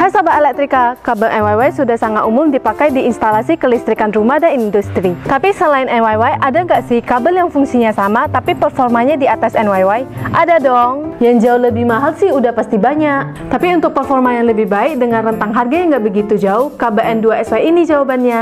Hai Sobat Elektrika, kabel NYY sudah sangat umum dipakai di instalasi kelistrikan rumah dan industri. Tapi selain NYY, ada nggak sih kabel yang fungsinya sama tapi performanya di atas NYY? Ada dong. Yang jauh lebih mahal sih udah pasti banyak. Tapi untuk performa yang lebih baik dengan rentang harga yang nggak begitu jauh, kabel N2SY ini jawabannya.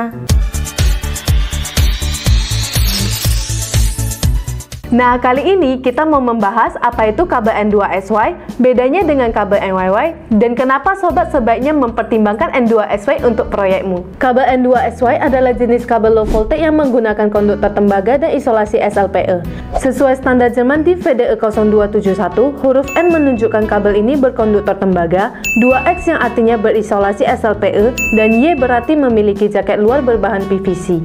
Nah, kali ini kita mau membahas apa itu kabel N2SY, bedanya dengan kabel NYY, dan kenapa sobat sebaiknya mempertimbangkan N2SY untuk proyekmu. Kabel N2SY adalah jenis kabel low voltage yang menggunakan konduktor tembaga dan isolasi SLPE. Sesuai standar Jerman di VDE 0271, huruf N menunjukkan kabel ini berkonduktor tembaga, 2X yang artinya berisolasi SLPE, dan Y berarti memiliki jaket luar berbahan PVC.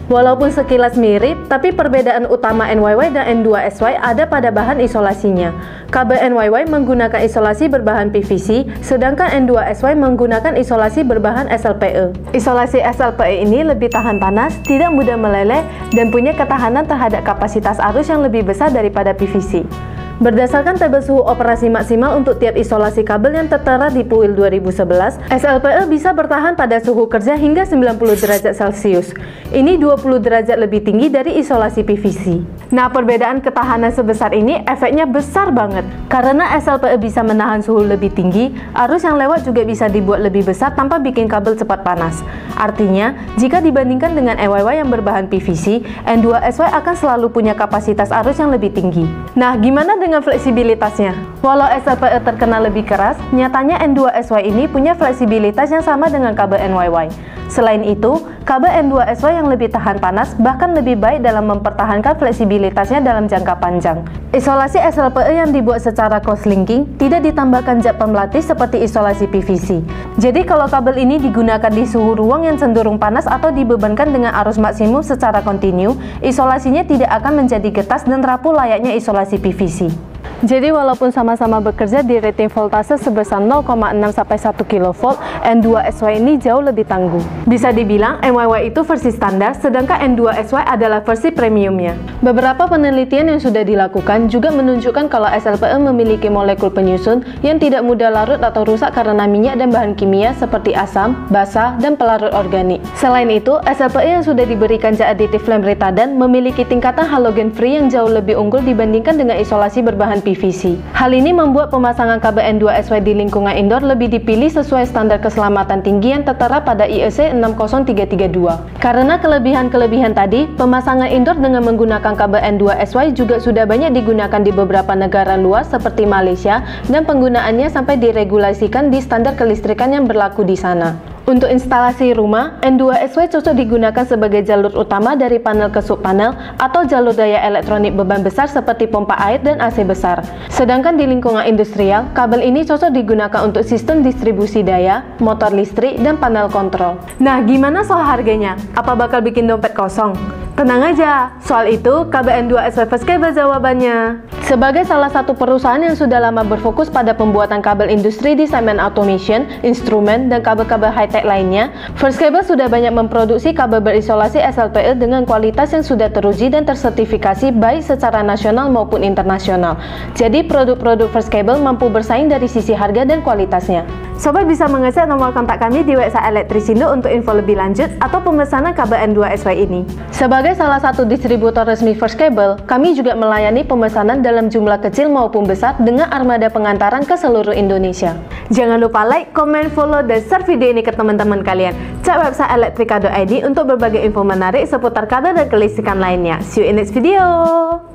Walaupun sekilas mirip, tapi perbedaan utama NYY dan N2SY ada pada bahan isolasinya. Kabel NYY menggunakan isolasi berbahan PVC, sedangkan N2SY menggunakan isolasi berbahan SLPE. Isolasi SLPE ini lebih tahan panas, tidak mudah meleleh, dan punya ketahanan terhadap kapasitas arus yang lebih besar daripada PVC. Berdasarkan tabel suhu operasi maksimal untuk tiap isolasi kabel yang tertera di PUIL 2011, SLPE bisa bertahan pada suhu kerja hingga 90 derajat Celcius. Ini 20 derajat lebih tinggi dari isolasi PVC. Nah, perbedaan ketahanan sebesar ini efeknya besar banget. Karena SLPE bisa menahan suhu lebih tinggi, arus yang lewat juga bisa dibuat lebih besar tanpa bikin kabel cepat panas. Artinya, jika dibandingkan dengan NYY yang berbahan PVC, N2SY akan selalu punya kapasitas arus yang lebih tinggi. Nah, gimana dengan fleksibilitasnya? Walau SLPE terkenal lebih keras, nyatanya N2SY ini punya fleksibilitas yang sama dengan kabel NYY. Selain itu, kabel N2SY yang lebih tahan panas bahkan lebih baik dalam mempertahankan fleksibilitasnya dalam jangka panjang. Isolasi SLPE yang dibuat secara cross-linking tidak ditambahkan zat pemelatih seperti isolasi PVC. Jadi kalau kabel ini digunakan di suhu ruang yang cenderung panas atau dibebankan dengan arus maksimum secara kontinu, isolasinya tidak akan menjadi getas dan rapuh layaknya isolasi PVC. Jadi walaupun sama-sama bekerja di rating voltase sebesar 0,6 sampai 1 kV, N2SY ini jauh lebih tangguh. Bisa dibilang NYY itu versi standar, sedangkan N2SY adalah versi premiumnya. Beberapa penelitian yang sudah dilakukan juga menunjukkan kalau SLPE memiliki molekul penyusun yang tidak mudah larut atau rusak karena minyak dan bahan kimia seperti asam, basa, dan pelarut organik. Selain itu, SLPE yang sudah diberikan zat aditif flame retardant memiliki tingkatan halogen free yang jauh lebih unggul dibandingkan dengan isolasi berbahan PVC. Hal ini membuat pemasangan kabel N2SY di lingkungan indoor lebih dipilih sesuai standar keselamatan tinggi yang tertera pada IEC 60332. Karena kelebihan-kelebihan tadi, pemasangan indoor dengan menggunakan kabel N2SY juga sudah banyak digunakan di beberapa negara luar seperti Malaysia, dan penggunaannya sampai diregulasikan di standar kelistrikan yang berlaku di sana. Untuk instalasi rumah, N2SY cocok digunakan sebagai jalur utama dari panel ke subpanel atau jalur daya elektronik beban besar seperti pompa air dan AC besar. Sedangkan di lingkungan industrial, kabel ini cocok digunakan untuk sistem distribusi daya, motor listrik, dan panel kontrol. Nah, gimana soal harganya? Apa bakal bikin dompet kosong? Tenang aja, soal itu kabel N2SY First Cable jawabannya. Sebagai salah satu perusahaan yang sudah lama berfokus pada pembuatan kabel industri di segmen automation, instrumen, dan kabel-kabel high-tech lainnya, First Cable sudah banyak memproduksi kabel berisolasi SLPE dengan kualitas yang sudah teruji dan tersertifikasi baik secara nasional maupun internasional. Jadi produk-produk First Cable mampu bersaing dari sisi harga dan kualitasnya. Sobat bisa mengecek nomor kontak kami di website Elektrisindo untuk info lebih lanjut atau pemesanan kabel N2SY ini. Sebagai salah satu distributor resmi First Cable, kami juga melayani pemesanan dalam jumlah kecil maupun besar dengan armada pengantaran ke seluruh Indonesia. Jangan lupa like, komen, follow, dan share video ini ke teman-teman kalian. Cek website elektrika.id untuk berbagai info menarik seputar kabel dan kelistrikan lainnya. See you in next video!